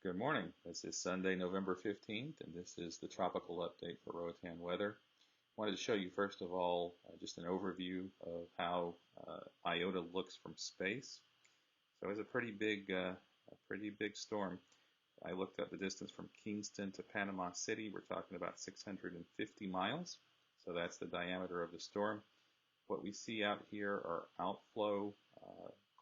Good morning. This is Sunday, November 15th, and this is the tropical update for Roatan weather. I wanted to show you, first of all, just an overview of how Iota looks from space. So it's a pretty big storm. I looked up the distance from Kingston to Panama City. We're talking about 650 miles. So that's the diameter of the storm. What we see out here are outflow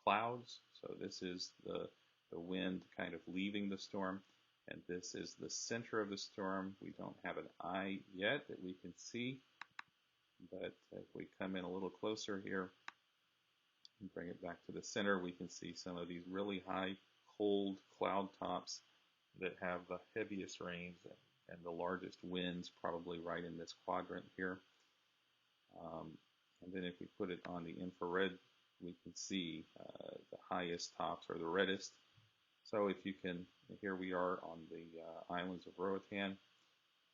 clouds. So this is the wind kind of leaving the storm, and this is the center of the storm. We don't have an eye yet that we can see, but if we come in a little closer here and bring it back to the center, we can see some of these really high, cold cloud tops that have the heaviest rains and the largest winds, probably right in this quadrant here. And then if we put it on the infrared, we can see the highest tops, or the reddest. So if you can, here we are on the islands of Roatan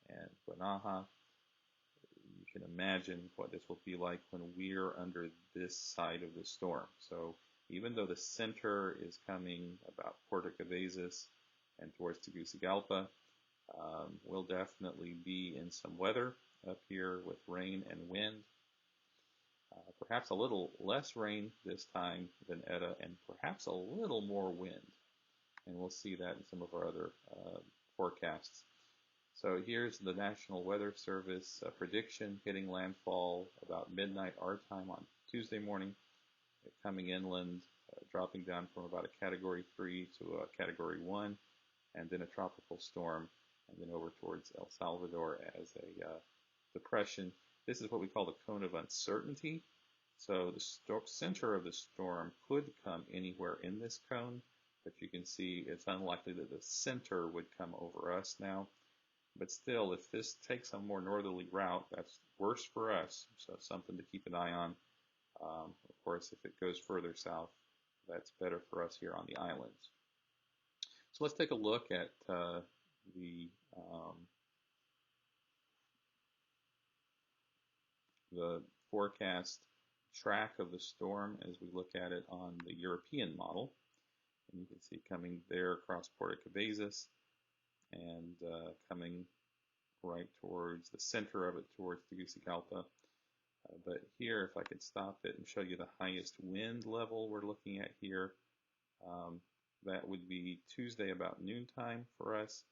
and Guanaja. You can imagine what this will be like when we're under this side of the storm. So even though the center is coming about Puerto Cabezas and towards Tegucigalpa, we'll definitely be in some weather up here with rain and wind. Perhaps a little less rain this time than Eta, and perhaps a little more wind. And we'll see that in some of our other forecasts. So here's the National Weather Service prediction hitting landfall about midnight our time on Tuesday morning, coming inland, dropping down from about a Category 3 to a Category 1, and then a tropical storm, and then over towards El Salvador as a depression. This is what we call the cone of uncertainty. So the center of the storm could come anywhere in this cone, but you can see it's unlikely that the center would come over us now. But still, if this takes a more northerly route, that's worse for us, so something to keep an eye on. Of course, if it goes further south, that's better for us here on the islands. So let's take a look at the forecast track of the storm as we look at it on the European model. And you can see coming there across Puerto Cabezas and coming right towards the center of it, towards Tegucigalpa. But here, if I could stop it and show you the highest wind level we're looking at here, that would be Tuesday about noontime for us,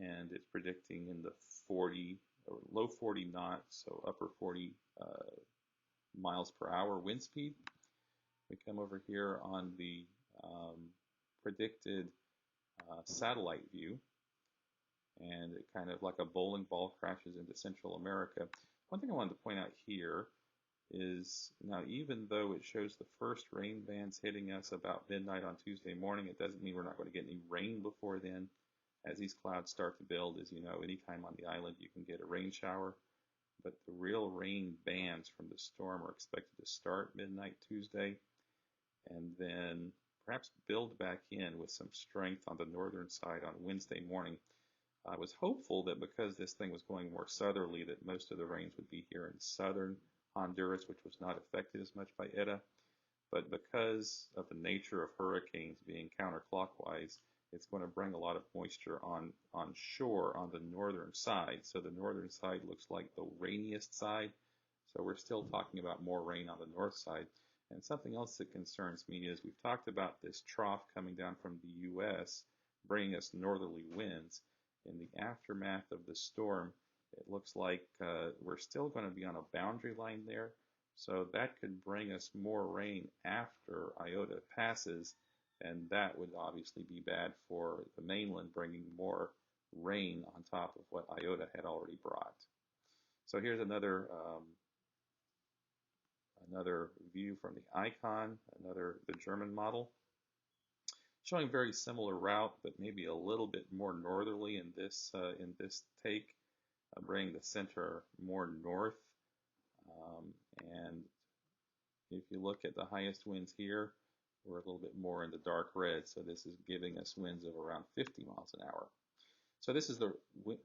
and it's predicting in the 40 or low 40 knots, so upper 40 miles per hour wind speed. We come over here on the predicted satellite view, and it kind of like a bowling ball crashes into Central America. One thing I wanted to point out here is now, even though it shows the first rain bands hitting us about midnight on Tuesday morning, it doesn't mean we're not going to get any rain before then. As these clouds start to build, as you know, anytime on the island you can get a rain shower. But the real rain bands from the storm are expected to start midnight Tuesday, and then perhaps build back in with some strength on the northern side on Wednesday morning. I was hopeful that because this thing was going more southerly, that most of the rains would be here in southern Honduras, which was not affected as much by Eta. But because of the nature of hurricanes being counterclockwise, it's going to bring a lot of moisture on shore on the northern side. So the northern side looks like the rainiest side. So we're still talking about more rain on the north side. And something else that concerns me is we've talked about this trough coming down from the U.S., bringing us northerly winds. In the aftermath of the storm, it looks like we're still going to be on a boundary line there. So that could bring us more rain after Iota passes, and that would obviously be bad for the mainland, bringing more rain on top of what Iota had already brought. So here's another view from the icon, the German model, showing very similar route, but maybe a little bit more northerly in this take, bringing the center more north. And if you look at the highest winds here, we're a little bit more in the dark red, so this is giving us winds of around 50 miles an hour. So this is the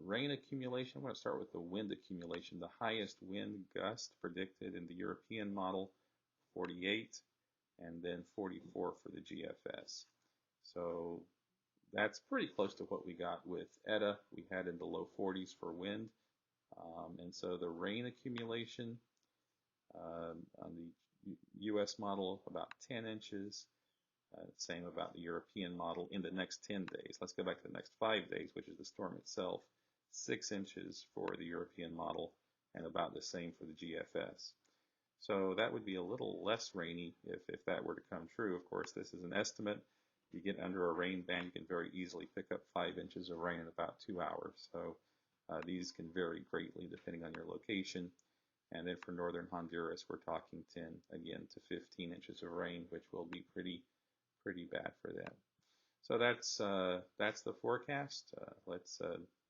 rain accumulation. I'm going to start with the wind accumulation. The highest wind gust predicted in the European model, 48, and then 44 for the GFS. So that's pretty close to what we got with Eta. We had in the low 40s for wind. And so the rain accumulation on the US model, about 10 inches. Same about the European model in the next 10 days. Let's go back to the next 5 days, which is the storm itself. 6 inches for the European model and about the same for the GFS. So that would be a little less rainy if that were to come true. Of course, this is an estimate. You get under a rain band, you can very easily pick up 5 inches of rain in about 2 hours. So these can vary greatly depending on your location. And then for northern Honduras, we're talking 10 again to 15 inches of rain, which will be pretty bad for them. So that's the forecast. Let's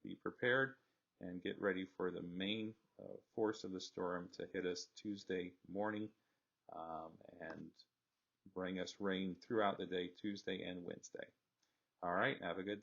be prepared and get ready for the main force of the storm to hit us Tuesday morning and bring us rain throughout the day, Tuesday and Wednesday. All right, have a good day.